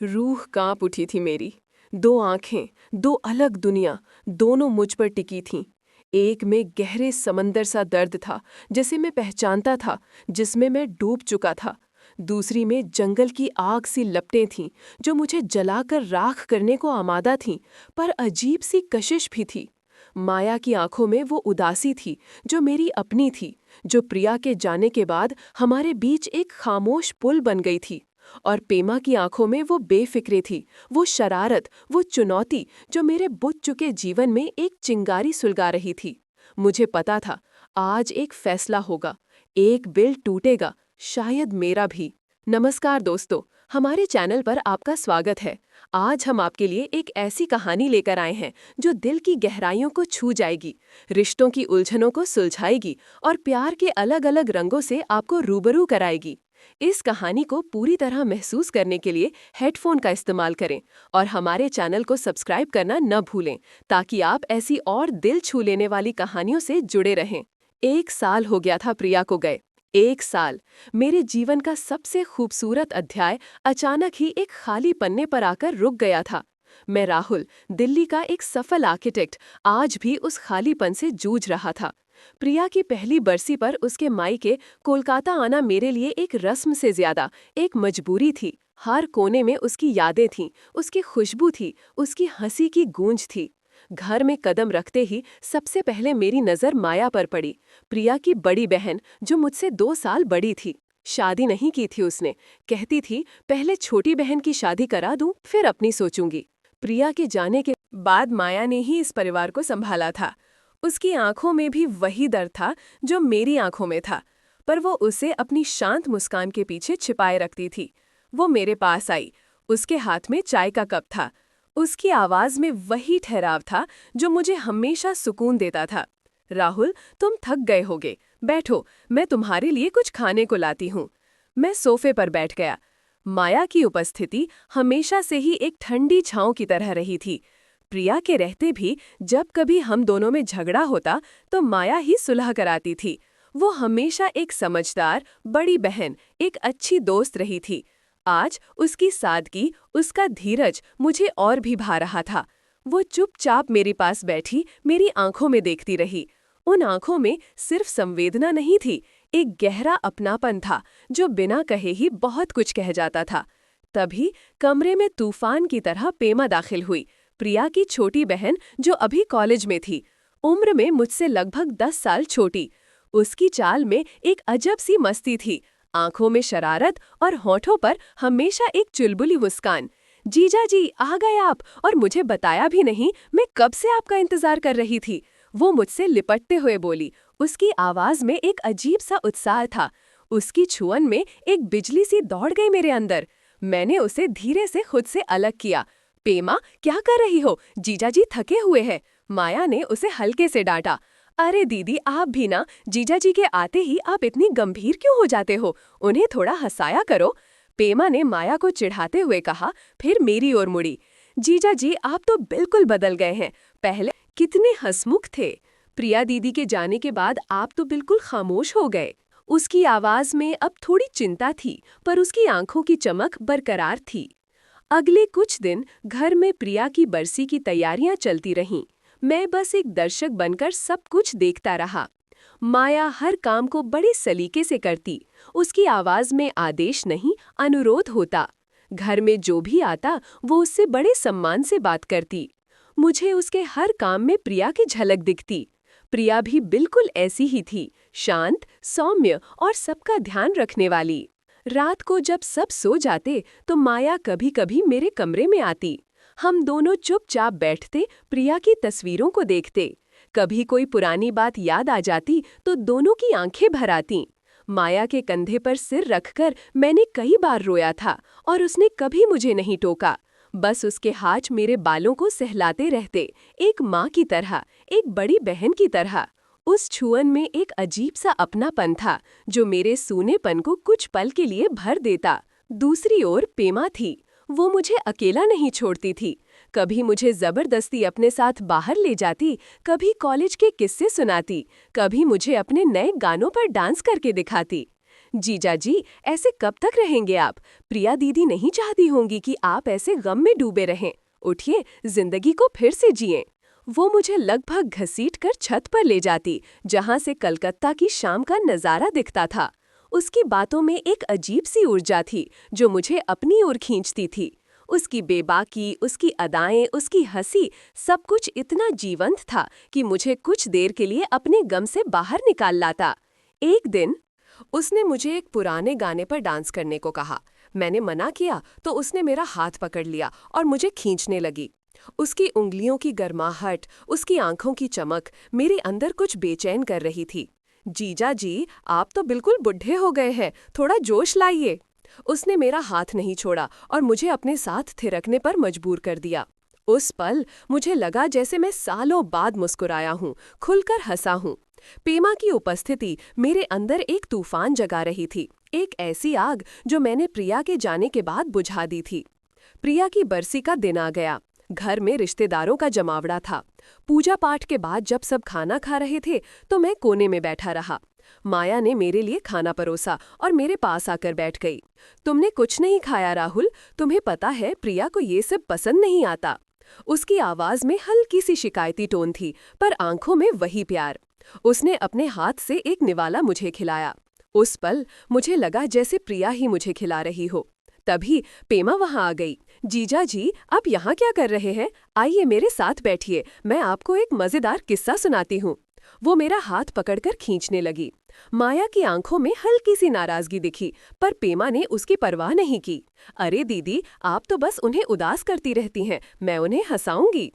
रूह कांप उठी थी मेरी। दो आंखें, दो अलग दुनिया, दोनों मुझ पर टिकी थीं। एक में गहरे समंदर सा दर्द था, जिसे मैं पहचानता था, जिसमें मैं डूब चुका था। दूसरी में जंगल की आग सी लपटें थीं, जो मुझे जलाकर राख करने को आमादा थीं, पर अजीब सी कशिश भी थी। माया की आंखों में वो उदासी थी, जो मेरी अपनी थी, जो प्रिया के जाने के बाद हमारे बीच एक खामोश पुल बन गई थी। और पेमा की आंखों में वो बेफिक्री थी, वो शरारत, वो चुनौती, जो मेरे बुझ चुके जीवन में एक चिंगारी सुलगा रही थी। मुझे पता था, आज एक फैसला होगा, एक बिल टूटेगा, शायद मेरा भी। नमस्कार दोस्तों, हमारे चैनल पर आपका स्वागत है। आज हम आपके लिए एक ऐसी कहानी लेकर आए हैं जो दिल की गहराइयों को छू जाएगी, रिश्तों की उलझनों को सुलझाएगी और प्यार के अलग अलग रंगों से आपको रूबरू कराएगी। इस कहानी को पूरी तरह महसूस करने के लिए हेडफोन का इस्तेमाल करें और हमारे चैनल को सब्सक्राइब करना न भूलें, ताकि आप ऐसी और दिल छू लेने वाली कहानियों से जुड़े रहें। 1 साल हो गया था प्रिया को गए। 1 साल, मेरे जीवन का सबसे खूबसूरत अध्याय अचानक ही एक खाली पन्ने पर आकर रुक गया था। मैं राहुल, दिल्ली का एक सफल आर्किटेक्ट, आज भी उस खालीपन से जूझ रहा था। प्रिया की पहली बरसी पर उसके मायके कोलकाता आना मेरे लिए एक रस्म से ज्यादा एक मजबूरी थी। हर कोने में उसकी यादें थीं, उसकी खुशबू थी, उसकी हंसी की गूंज थी। घर में कदम रखते ही सबसे पहले मेरी नज़र माया पर पड़ी, प्रिया की बड़ी बहन, जो मुझसे 2 साल बड़ी थी। शादी नहीं की थी उसने, कहती थी पहले छोटी बहन की शादी करा दूं, फिर अपनी सोचूंगी। प्रिया के जाने के बाद माया ने ही इस परिवार को संभाला था। उसकी आंखों में भी वही दर्द था जो मेरी आंखों में था, पर वो उसे अपनी शांत मुस्कान के पीछे छिपाए रखती थी। वो मेरे पास आई, उसके हाथ में चाय का कप था, उसकी आवाज में वही ठहराव था जो मुझे हमेशा सुकून देता था। राहुल, तुम थक गए होगे, बैठो, मैं तुम्हारे लिए कुछ खाने को लाती हूँ। मैं सोफे पर बैठ गया। माया की उपस्थिति हमेशा से ही एक ठंडी छांव की तरह रही थी। प्रिया के रहते भी जब कभी हम दोनों में झगड़ा होता तो माया ही सुलह कराती थी। वो हमेशा एक समझदार बड़ी बहन, एक अच्छी दोस्त रही थी। आज उसकी सादगी, उसका धीरज मुझे और भी भा रहा था। वो चुपचाप मेरे पास बैठी मेरी आंखों में देखती रही। उन आंखों में सिर्फ संवेदना नहीं थी, एक गहरा अपनापन था जो बिना कहे ही बहुत कुछ कह जाता था। तभी कमरे में तूफान की तरह पेमा दाखिल हुई, प्रिया की छोटी बहन जो अभी कॉलेज में थी, उम्र में मुझसे लगभग 10 साल छोटी। उसकी चाल में एक अजब सी मस्ती थी, आंखों में शरारत और होठों पर हमेशा एक चुलबुली मुस्कान। जीजा जी, आ गए आप, और मुझे बताया भी नहीं, मैं कब से आपका इंतजार कर रही थी। वो मुझसे लिपटते हुए बोली, उसकी आवाज में एक अजीब सा उत्साह था। उसकी छुअन में एक बिजली सी दौड़ गई मेरे अंदर। मैंने उसे धीरे से खुद से अलग किया। पेमा, क्या कर रही हो? जीजा जी थके हुए हैं। माया ने उसे हल्के से डांटा। अरे दीदी, आप भी ना, जीजा जी के आते ही आप इतनी गंभीर क्यों हो जाते हो? उन्हें थोड़ा हंसाया करो। पेमा ने माया को चिढ़ाते हुए कहा, फिर मेरी ओर मुड़ी। जीजा जी, आप तो बिल्कुल बदल गए हैं, पहले कितने हंसमुख थे। प्रिया दीदी के जाने के बाद आप तो बिल्कुल खामोश हो गए। उसकी आवाज में अब थोड़ी चिंता थी, पर उसकी आंखों की चमक बरकरार थी। अगले कुछ दिन घर में प्रिया की बरसी की तैयारियां चलती रहीं। मैं बस एक दर्शक बनकर सब कुछ देखता रहा। माया हर काम को बड़े सलीके से करती, उसकी आवाज में आदेश नहीं, अनुरोध होता। घर में जो भी आता वो उससे बड़े सम्मान से बात करती। मुझे उसके हर काम में प्रिया की झलक दिखती। प्रिया भी बिल्कुल ऐसी ही थी, शांत, सौम्य और सबका ध्यान रखने वाली। रात को जब सब सो जाते तो माया कभी कभी मेरे कमरे में आती। हम दोनों चुपचाप बैठते, प्रिया की तस्वीरों को देखते। कभी कोई पुरानी बात याद आ जाती तो दोनों की आंखें भर आतीं। माया के कंधे पर सिर रखकर मैंने कई बार रोया था और उसने कभी मुझे नहीं टोका। बस उसके हाथ मेरे बालों को सहलाते रहते, एक माँ की तरह, एक बड़ी बहन की तरह। उस छुअन में एक अजीब सा अपनापन था जो मेरे सूनेपन को कुछ पल के लिए भर देता। दूसरी ओर पेमा थी। वो मुझे अकेला नहीं छोड़ती थी। कभी मुझे जबरदस्ती अपने साथ बाहर ले जाती, कभी कॉलेज के किस्से सुनाती, कभी मुझे अपने नए गानों पर डांस करके दिखाती। जीजा जी, ऐसे कब तक रहेंगे आप? प्रिया दीदी नहीं चाहती होंगी कि आप ऐसे गम में डूबे रहें। उठिए, जिंदगी को फिर से जिएं। वो मुझे लगभग घसीट कर छत पर ले जाती, जहां से कलकत्ता की शाम का नज़ारा दिखता था। उसकी बातों में एक अजीब सी ऊर्जा थी, जो मुझे अपनी ओर खींचती थी। उसकी बेबाकी, उसकी अदाएं, उसकी हंसी, सब कुछ इतना जीवंत था कि मुझे कुछ देर के लिए अपने गम से बाहर निकाल लाता। एक दिन उसने मुझे एक पुराने गाने पर डांस करने को कहा। मैंने मना किया तो उसने मेरा हाथ पकड़ लिया और मुझे खींचने लगी। उसकी उंगलियों की गर्माहट, उसकी आंखों की चमक मेरे अंदर कुछ बेचैन कर रही थी। जीजा जी, आप तो बिल्कुल बुढ़े हो गए हैं, थोड़ा जोश लाइए। उसने मेरा हाथ नहीं छोड़ा और मुझे अपने साथ थिरकने पर मजबूर कर दिया। उस पल मुझे लगा जैसे मैं सालों बाद मुस्कुराया हूँ, खुलकर हंसा हूँ। पेमा की उपस्थिति मेरे अंदर एक तूफान जगा रही थी, एक ऐसी आग जो मैंने प्रिया के जाने के बाद बुझा दी थी। प्रिया की बरसी का दिन आ गया। घर में रिश्तेदारों का जमावड़ा था। पूजा पाठ के बाद जब सब खाना खा रहे थे तो मैं कोने में बैठा रहा। माया ने मेरे लिए खाना परोसा और मेरे पास आकर बैठ गई। तुमने कुछ नहीं खाया राहुल, तुम्हें पता है प्रिया को ये सब पसंद नहीं आता। उसकी आवाज में हल्की सी शिकायती टोन थी, पर आंखों में वही प्यार। उसने अपने हाथ से एक निवाला मुझे खिलाया। उस पल मुझे लगा जैसे प्रिया ही मुझे खिला रही हो। तभी पेमा वहां आ गई। जीजा जी, आप यहाँ क्या कर रहे हैं? आइए मेरे साथ बैठिए, मैं आपको एक मजेदार किस्सा सुनाती हूँ। वो मेरा हाथ पकड़कर खींचने लगी। माया की आंखों में हल्की सी नाराजगी दिखी, पर पेमा ने उसकी परवाह नहीं की। अरे दीदी, आप तो बस उन्हें उदास करती रहती हैं, मैं उन्हें हंसाऊंगी।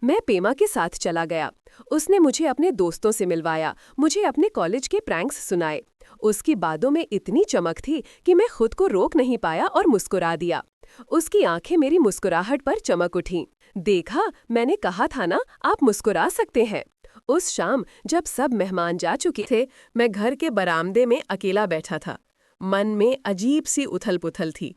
मैं पेमा के साथ चला गया। उसने मुझे अपने दोस्तों से मिलवाया, मुझे अपने कॉलेज के प्रैंक्स सुनाए। उसकी बातों में इतनी चमक थी कि मैं खुद को रोक नहीं पाया और मुस्कुरा दिया। उसकी आंखें मेरी मुस्कुराहट पर चमक उठीं। देखा, मैंने कहा था ना, आप मुस्कुरा सकते हैं। उस शाम जब सब मेहमान जा चुके थे, मैं घर के बरामदे में अकेला बैठा था। मन में अजीब सी उथल-पुथल थी।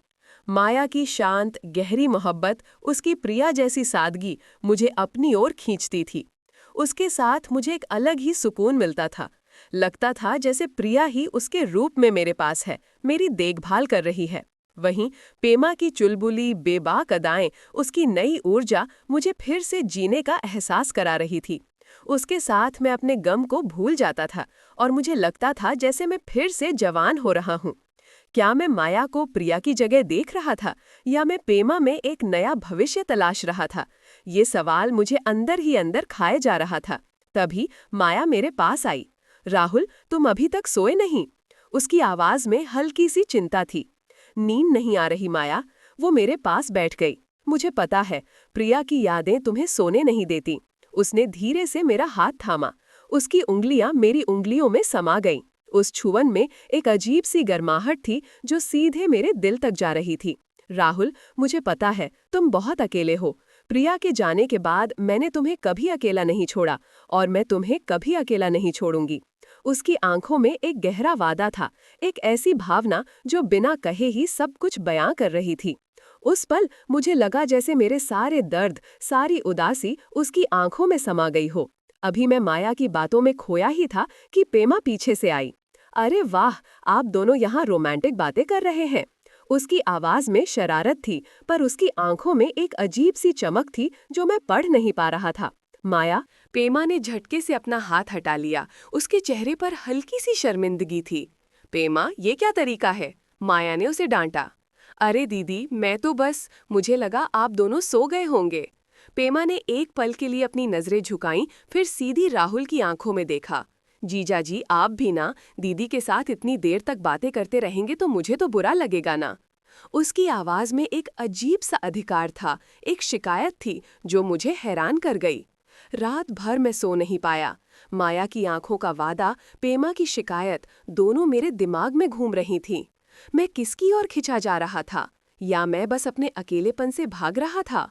माया की शांत, गहरी मोहब्बत, उसकी प्रिया जैसी सादगी मुझे अपनी ओर खींचती थी। उसके साथ मुझे एक अलग ही सुकून मिलता था। लगता था जैसे प्रिया ही उसके रूप में मेरे पास है, मेरी देखभाल कर रही है। वहीं पेमा की चुलबुली, बेबाक अदाएं, उसकी नई ऊर्जा मुझे फिर से जीने का एहसास करा रही थी। उसके साथ मैं अपने गम को भूल जाता था और मुझे लगता था जैसे मैं फिर से जवान हो रहा हूँ। क्या मैं माया को प्रिया की जगह देख रहा था, या मैं पेमा में एक नया भविष्य तलाश रहा था? ये सवाल मुझे अंदर ही अंदर खाए जा रहा था। तभी माया मेरे पास आई। राहुल, तुम अभी तक सोए नहीं? उसकी आवाज में हल्की सी चिंता थी। नींद नहीं आ रही माया। वो मेरे पास बैठ गई। मुझे पता है, प्रिया की यादें तुम्हें सोने नहीं देती। उसने धीरे से मेरा हाथ थामा। उसकी उंगलियां मेरी उंगलियों में समा गईं। उस छुवन में एक अजीब सी गर्माहट थी जो सीधे मेरे दिल तक जा रही थी। राहुल, मुझे पता है तुम बहुत अकेले हो। प्रिया के जाने के बाद मैंने तुम्हें कभी अकेला नहीं छोड़ा और मैं तुम्हें कभी अकेला नहीं छोड़ूंगी। उसकी आंखों में एक गहरा वादा था, एक ऐसी भावना जो बिना कहे ही सब कुछ बयां कर रही थी। उस पल मुझे लगा जैसे मेरे सारे दर्द, सारी उदासी उसकी आंखों में समा गई हो। अभी मैं माया की बातों में खोया ही था कि पेमा पीछे से आई। अरे वाह, आप दोनों यहाँ रोमांटिक बातें कर रहे हैं। उसकी आवाज में शरारत थी, पर उसकी आंखों में एक अजीब सी चमक थी जो मैं पढ़ नहीं पा रहा था। माया, पेमा ने झटके से अपना हाथ हटा लिया। उसके चेहरे पर हल्की सी शर्मिंदगी थी। पेमा, ये क्या तरीका है? माया ने उसे डांटा। अरे दीदी, मैं तो बस, मुझे लगा आप दोनों सो गए होंगे। पेमा ने एक पल के लिए अपनी नजरें झुकाईं, फिर सीधी राहुल की आंखों में देखा। जीजा जी, आप भी ना, दीदी के साथ इतनी देर तक बातें करते रहेंगे तो मुझे तो बुरा लगेगा ना। उसकी आवाज में एक अजीब सा अधिकार था, एक शिकायत थी जो मुझे हैरान कर गई। रात भर मैं सो नहीं पाया। माया की आंखों का वादा, पेमा की शिकायत, दोनों मेरे दिमाग में घूम रही थीं। मैं किसकी ओर खिंचा जा रहा था, या मैं बस अपने अकेलेपन से भाग रहा था?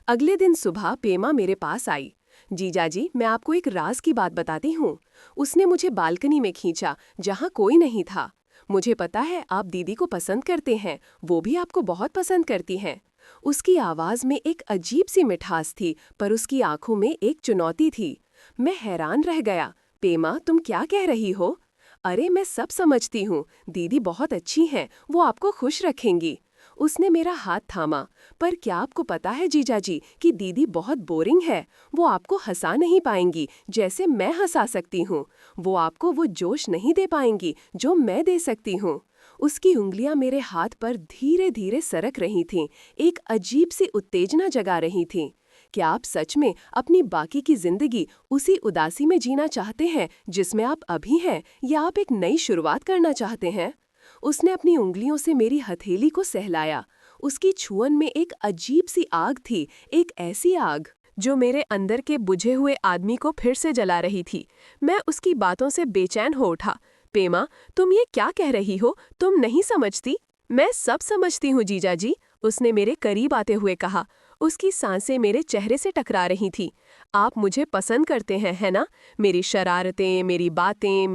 अगले दिन सुबह पेमा मेरे पास आई। जीजा जी, मैं आपको एक राज की बात बताती हूँ। उसने मुझे बालकनी में खींचा, जहाँ कोई नहीं था। मुझे पता है आप दीदी को पसंद करते हैं, वो भी आपको बहुत पसंद करती हैं। उसकी आवाज में एक अजीब सी मिठास थी, पर उसकी आंखों में एक चुनौती थी। मैं हैरान रह गया। पेमा, तुम क्या कह रही हो? अरे मैं सब समझती हूँ, दीदी बहुत अच्छी हैं, वो आपको खुश रखेंगी। उसने मेरा हाथ थामा। पर क्या आपको पता है जीजाजी कि दीदी बहुत बोरिंग है। वो आपको हंसा नहीं पाएंगी जैसे मैं हंसा सकती हूँ। वो आपको वो जोश नहीं दे पाएंगी जो मैं दे सकती हूँ। उसकी उंगलियां मेरे हाथ पर धीरे धीरे सरक रही थीं, एक अजीब सी उत्तेजना जगा रही थीं। क्या आप सच में अपनी बाकी की जिंदगी उसी उदासी में जीना चाहते हैं जिसमें आप अभी हैं, या आप एक नई शुरुआत करना चाहते हैं? उसने अपनी उंगलियों से मेरी हथेली को सहलाया। उसकी छुअन में एक अजीब सी आग थी, एक ऐसी आग जो मेरे अंदर के बुझे हुए आदमी को फिर से जला रही थी। मैं उसकी बातों से बेचैन हो उठा। पेमा, तुम ये क्या कह रही हो? तुम नहीं समझती? मैं सब समझती हूँ जीजाजी, उसने मेरे करीब आते हुए कहा। उसकी सांसें मेरे चेहरे से टकरा रही थी। आप मुझे पसंद करते हैं, है ना? मेरी शरारतें, मेरी बातें,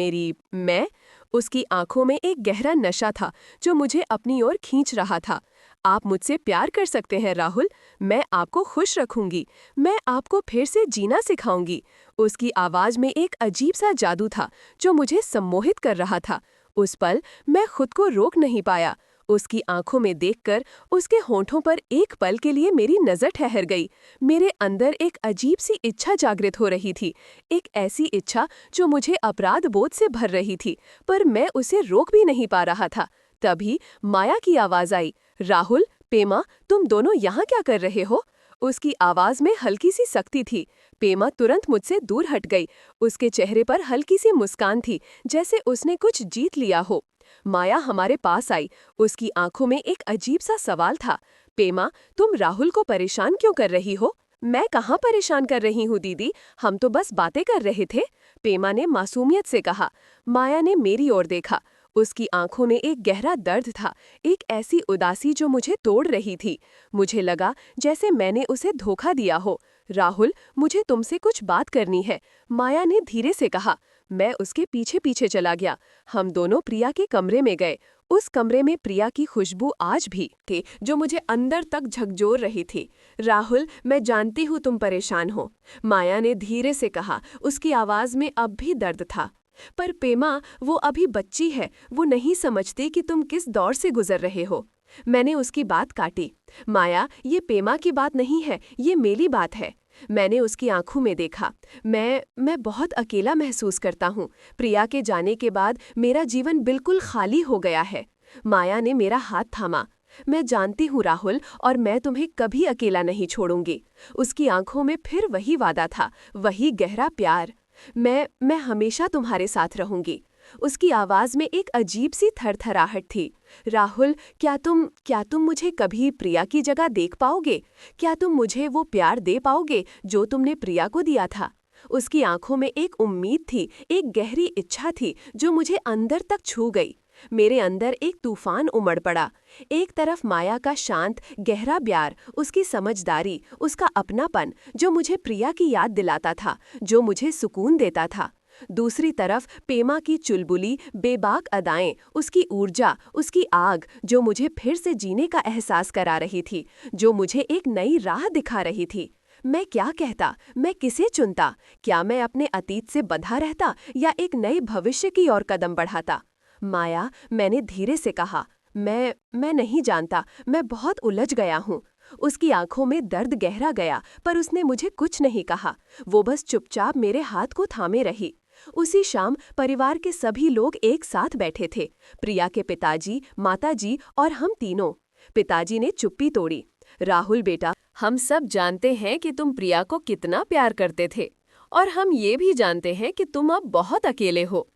मैं। उसकी आंखों में एक गहरा नशा था जो मुझे अपनी ओर खींच रहा था। आप मुझसे प्यार कर सकते हैं राहुल। मैं आपको खुश रखूंगी। मैं आपको फिर से जीना सिखाऊंगी। उसकी आवाज में एक अजीब सा जादू था जो मुझे सम्मोहित कर रहा था। उस पल मैं खुद को रोक नहीं पाया। उसकी आंखों में देखकर उसके होंठों पर एक पल के लिए मेरी नजर ठहर गई। मेरे अंदर एक अजीब सी इच्छा जागृत हो रही थी, एक ऐसी इच्छा जो मुझे अपराध बोध से भर रही थी, पर मैं उसे रोक भी नहीं पा रहा था। तभी माया की आवाज आई, राहुल, पेमा, तुम दोनों यहाँ क्या कर रहे हो? उसकी आवाज में हल्की सी सख्ती थी। पेमा तुरंत मुझसे दूर हट गई। उसके चेहरे पर हल्की सी मुस्कान थी, जैसे उसने कुछ जीत लिया हो। माया हमारे पास आई। उसकी आंखों में एक अजीब सा सवाल था। पेमा, तुम राहुल को परेशान क्यों कर रही हो? मैं कहाँ परेशान कर रही हूँ दीदी, हम तो बस बातें कर रहे थे, पेमा ने मासूमियत से कहा। माया ने मेरी ओर देखा। उसकी आंखों में एक गहरा दर्द था, एक ऐसी उदासी जो मुझे तोड़ रही थी। मुझे लगा जैसे मैंने उसे धोखा दिया हो। राहुल, मुझे तुमसे कुछ बात करनी है, माया ने धीरे से कहा। मैं उसके पीछे पीछे चला गया। हम दोनों प्रिया के कमरे में गए। उस कमरे में प्रिया की खुशबू आज भी थी जो मुझे अंदर तक झकझोर रही थी। राहुल, मैं जानती हूँ तुम परेशान हो, माया ने धीरे से कहा। उसकी आवाज में अब भी दर्द था। पर पेमा, वो अभी बच्ची है, वो नहीं समझती कि तुम किस दौर से गुजर रहे हो। मैंने उसकी बात काटी। माया, ये पेमा की बात नहीं है, ये मेरी बात है। मैंने उसकी आंखों में देखा। मैं बहुत अकेला महसूस करता हूँ। प्रिया के जाने के बाद मेरा जीवन बिल्कुल खाली हो गया है। माया ने मेरा हाथ थामा। मैं जानती हूँ राहुल, और मैं तुम्हें कभी अकेला नहीं छोड़ूंगी। उसकी आंखों में फिर वही वादा था, वही गहरा प्यार। मैं हमेशा तुम्हारे साथ रहूंगी। उसकी आवाज में एक अजीब सी थरथराहट थी। राहुल, क्या तुम मुझे कभी प्रिया की जगह देख पाओगे? क्या तुम मुझे वो प्यार दे पाओगे जो तुमने प्रिया को दिया था? उसकी आंखों में एक उम्मीद थी, एक गहरी इच्छा थी जो मुझे अंदर तक छू गई। मेरे अंदर एक तूफान उमड़ पड़ा। एक तरफ माया का शांत गहरा प्यार, उसकी समझदारी, उसका अपनापन जो मुझे प्रिया की याद दिलाता था, जो मुझे सुकून देता था। दूसरी तरफ पेमा की चुलबुली बेबाक अदाएं, उसकी ऊर्जा, उसकी आग जो मुझे फिर से जीने का एहसास करा रही थी, जो मुझे एक नई राह दिखा रही थी। मैं क्या कहता, मैं किसे चुनता? क्या मैं अपने अतीत से बंधा रहता या एक नए भविष्य की ओर कदम बढ़ाता? माया, मैंने धीरे से कहा, मैं नहीं जानता, मैं बहुत उलझ गया हूँ। उसकी आंखों में दर्द गहरा गया, पर उसने मुझे कुछ नहीं कहा। वो बस चुपचाप मेरे हाथ को थामे रही। उसी शाम परिवार के सभी लोग एक साथ बैठे थे, प्रिया के पिताजी, माताजी और हम तीनों। पिताजी ने चुप्पी तोड़ी। राहुल बेटा, हम सब जानते हैं कि तुम प्रिया को कितना प्यार करते थे, और हम ये भी जानते हैं कि तुम अब बहुत अकेले हो।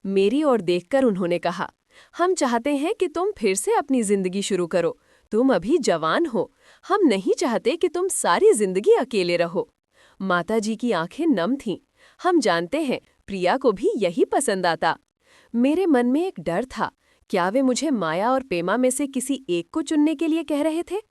मेरी ओर देखकर उन्होंने कहा, हम चाहते हैं कि तुम फिर से अपनी जिंदगी शुरू करो। तुम अभी जवान हो। हम नहीं चाहते कि तुम सारी जिंदगी अकेले रहो। माताजी की आंखें नम थीं। हम जानते हैं प्रिया को भी यही पसंद आता। मेरे मन में एक डर था, क्या वे मुझे माया और पेमा में से किसी एक को चुनने के लिए कह रहे थे?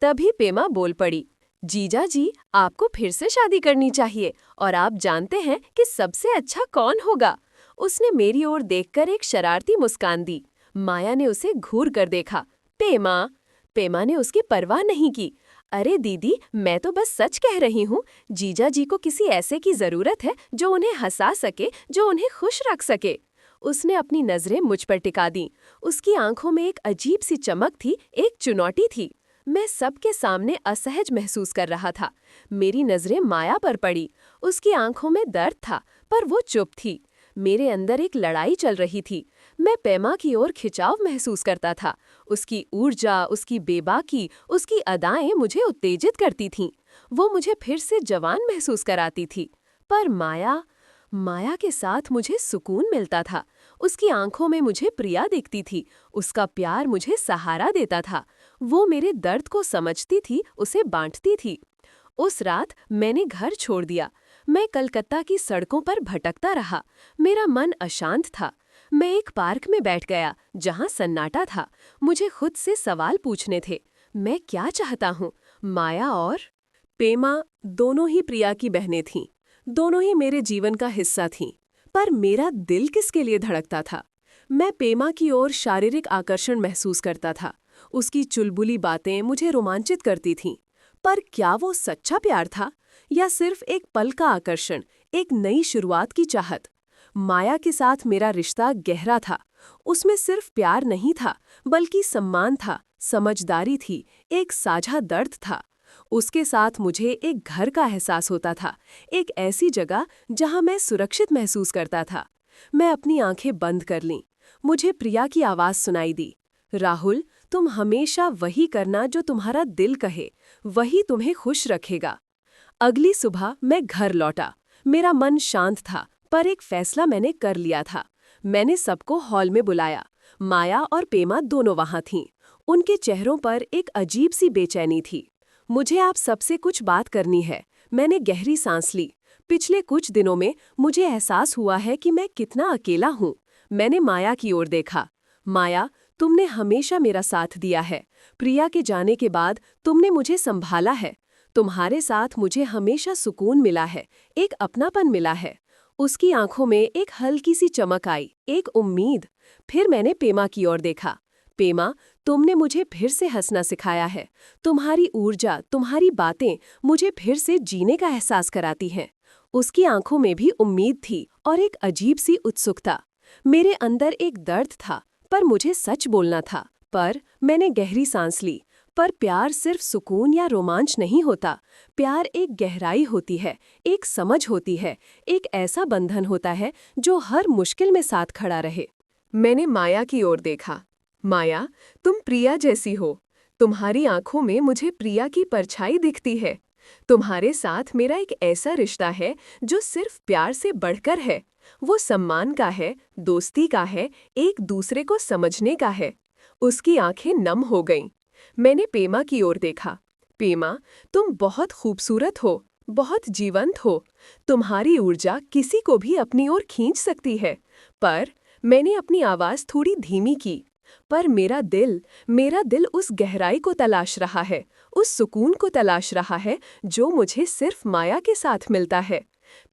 तभी पेमा बोल पड़ी, जीजा जी, आपको फिर से शादी करनी चाहिए, और आप जानते हैं कि सबसे अच्छा कौन होगा? उसने मेरी ओर देखकर एक शरारती मुस्कान दी। माया ने उसे घूर कर देखा। पेमा? पेमा ने उसकी परवाह नहीं की। अरे दीदी, मैं तो बस सच कह रही हूँ। जीजा जी को किसी ऐसे की जरूरत है जो उन्हें हंसा सके, जो उन्हें खुश रख सके। उसने अपनी नजरें मुझ पर टिका दी। उसकी आंखों में एक अजीब सी चमक थी, एक चुनौती थी। मैं सबके सामने असहज महसूस कर रहा था। मेरी नजरें माया पर पड़ी। उसकी आंखों में दर्द था, पर वो चुप थी। मेरे अंदर एक लड़ाई चल रही थी। मैं पेमा की ओर खिंचाव महसूस करता था। उसकी ऊर्जा, उसकी बेबाकी, उसकी अदाएं मुझे उत्तेजित करती थीं। वो मुझे फिर से जवान महसूस कराती थी। पर माया, माया के साथ मुझे सुकून मिलता था। उसकी आंखों में मुझे प्रिया दिखती थी। उसका प्यार मुझे सहारा देता था। वो मेरे दर्द को समझती थी, उसे बांटती थी। उस रात मैंने घर छोड़ दिया। मैं कलकत्ता की सड़कों पर भटकता रहा। मेरा मन अशांत था। मैं एक पार्क में बैठ गया, जहां सन्नाटा था। मुझे खुद से सवाल पूछने थे। मैं क्या चाहता हूँ? माया और पेमा दोनों ही प्रिया की बहनें थीं। दोनों ही मेरे जीवन का हिस्सा थीं। पर मेरा दिल किसके लिए धड़कता था? मैं पेमा की ओर शारीरिक आकर्षण महसूस करता था। उसकी चुलबुली बातें मुझे रोमांचित करती थीं। पर क्या वो सच्चा प्यार था, या सिर्फ एक पल का आकर्षण, एक नई शुरुआत की चाहत? माया के साथ मेरा रिश्ता गहरा था। उसमें सिर्फ प्यार नहीं था, बल्कि सम्मान था, समझदारी थी, एक साझा दर्द था। उसके साथ मुझे एक घर का एहसास होता था, एक ऐसी जगह जहां मैं सुरक्षित महसूस करता था। मैं अपनी आंखें बंद कर लीं। मुझे प्रिया की आवाज़ सुनाई दी, राहुल, तुम हमेशा वही करना जो तुम्हारा दिल कहे, वही तुम्हें खुश रखेगा। अगली सुबह मैं घर लौटा। मेरा मन शांत था, पर एक फैसला मैंने कर लिया था। मैंने सबको हॉल में बुलाया। माया और पेमा दोनों वहां थीं। उनके चेहरों पर एक अजीब सी बेचैनी थी। मुझे आप सबसे कुछ बात करनी है। मैंने गहरी सांस ली। पिछले कुछ दिनों में मुझे एहसास हुआ है कि मैं कितना अकेला हूँ। मैंने माया की ओर देखा। माया, तुमने हमेशा मेरा साथ दिया है। प्रिया के जाने के बाद तुमने मुझे संभाला है। तुम्हारे साथ मुझे हमेशा सुकून मिला है, एक अपनापन मिला है। उसकी आंखों में एक हल्की सी चमक आई, एक उम्मीद। फिर मैंने पेमा की ओर देखा। पेमा, तुमने मुझे फिर से हंसना सिखाया है। तुम्हारी ऊर्जा, तुम्हारी बातें मुझे फिर से जीने का एहसास कराती हैं। उसकी आंखों में भी उम्मीद थी और एक अजीब सी उत्सुकता। मेरे अंदर एक दर्द था, पर मुझे सच बोलना था। पर मैंने गहरी सांस ली। पर प्यार सिर्फ सुकून या रोमांच नहीं होता। प्यार एक गहराई होती है, एक समझ होती है, एक ऐसा बंधन होता है जो हर मुश्किल में साथ खड़ा रहे। मैंने माया की ओर देखा। माया, तुम प्रिया जैसी हो। तुम्हारी आंखों में मुझे प्रिया की परछाई दिखती है। तुम्हारे साथ मेरा एक ऐसा रिश्ता है जो सिर्फ प्यार से बढ़कर है। वो सम्मान का है, दोस्ती का है, एक दूसरे को समझने का है। उसकी आंखें नम हो गईं। मैंने पेमा की ओर देखा। पेमा, तुम बहुत खूबसूरत हो, बहुत जीवंत हो। तुम्हारी ऊर्जा किसी को भी अपनी ओर खींच सकती है। पर मैंने अपनी आवाज़ थोड़ी धीमी की। पर मेरा दिल उस गहराई को तलाश रहा है, उस सुकून को तलाश रहा है जो मुझे सिर्फ माया के साथ मिलता है।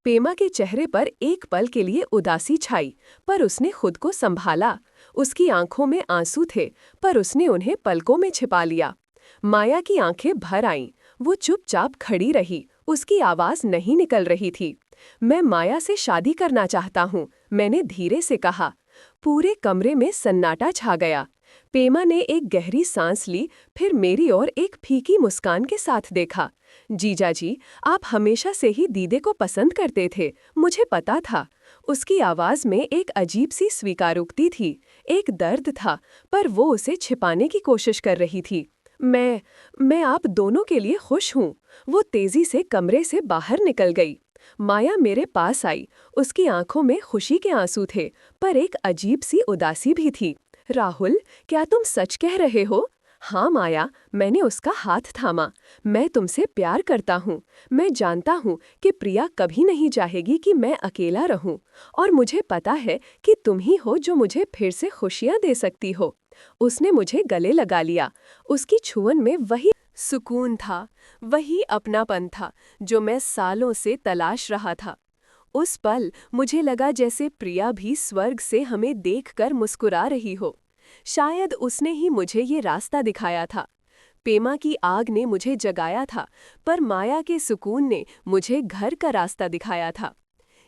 पेमा के चेहरे पर एक पल के लिए उदासी छाई, पर उसने खुद को संभाला। उसकी आंखों में आंसू थे, पर उसने उन्हें पलकों में छिपा लिया। माया की आंखें भर आईं। वो चुपचाप खड़ी रही, उसकी आवाज़ नहीं निकल रही थी। मैं माया से शादी करना चाहता हूँ, मैंने धीरे से कहा। पूरे कमरे में सन्नाटा छा गया। पेमा ने एक गहरी सांस ली, फिर मेरी ओर एक फीकी मुस्कान के साथ देखा। जीजाजी, आप हमेशा से ही दीदे को पसंद करते थे, मुझे पता था। उसकी आवाज़ में एक अजीब सी स्वीकारोक्ति थी, एक दर्द था, पर वो उसे छिपाने की कोशिश कर रही थी। मैं आप दोनों के लिए खुश हूँ। वो तेजी से कमरे से बाहर निकल गई। माया मेरे पास आई। उसकी आंखों में खुशी के आंसू थे, पर एक अजीब सी उदासी भी थी। राहुल, क्या तुम सच कह रहे हो? हाँ माया, मैंने उसका हाथ थामा। मैं तुमसे प्यार करता हूँ। मैं जानता हूँ कि प्रिया कभी नहीं चाहेगी कि मैं अकेला रहूँ। और मुझे पता है कि तुम ही हो जो मुझे फिर से खुशियाँ दे सकती हो। उसने मुझे गले लगा लिया। उसकी छुअन में वही सुकून था, वही अपनापन था जो मैं सालों से तलाश रहा था। उस पल मुझे लगा जैसे प्रिया भी स्वर्ग से हमें देखकर मुस्कुरा रही हो। शायद उसने ही मुझे ये रास्ता दिखाया था। पेमा की आग ने मुझे जगाया था, पर माया के सुकून ने मुझे घर का रास्ता दिखाया था।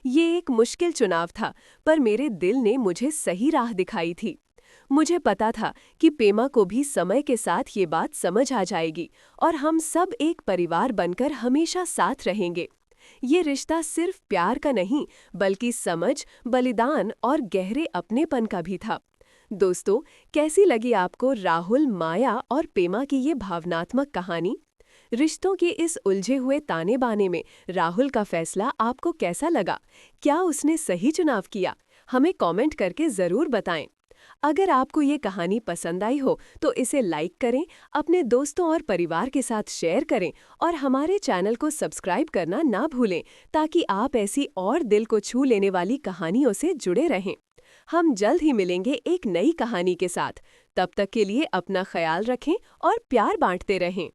ये एक मुश्किल चुनाव था, पर मेरे दिल ने मुझे सही राह दिखाई थी। मुझे पता था कि पेमा को भी समय के साथ ये बात समझ आ जाएगी और हम सब एक परिवार बनकर हमेशा साथ रहेंगे। ये रिश्ता सिर्फ प्यार का नहीं, बल्कि समझ, बलिदान और गहरे अपनेपन का भी था। दोस्तों, कैसी लगी आपको राहुल, माया और पेमा की ये भावनात्मक कहानी? रिश्तों के इस उलझे हुए ताने बाने में राहुल का फैसला आपको कैसा लगा? क्या उसने सही चुनाव किया? हमें कमेंट करके ज़रूर बताएं। अगर आपको ये कहानी पसंद आई हो तो इसे लाइक करें, अपने दोस्तों और परिवार के साथ शेयर करें और हमारे चैनल को सब्सक्राइब करना ना भूलें, ताकि आप ऐसी और दिल को छू लेने वाली कहानियों से जुड़े रहें। हम जल्द ही मिलेंगे एक नई कहानी के साथ। तब तक के लिए अपना ख्याल रखें और प्यार बांटते रहें।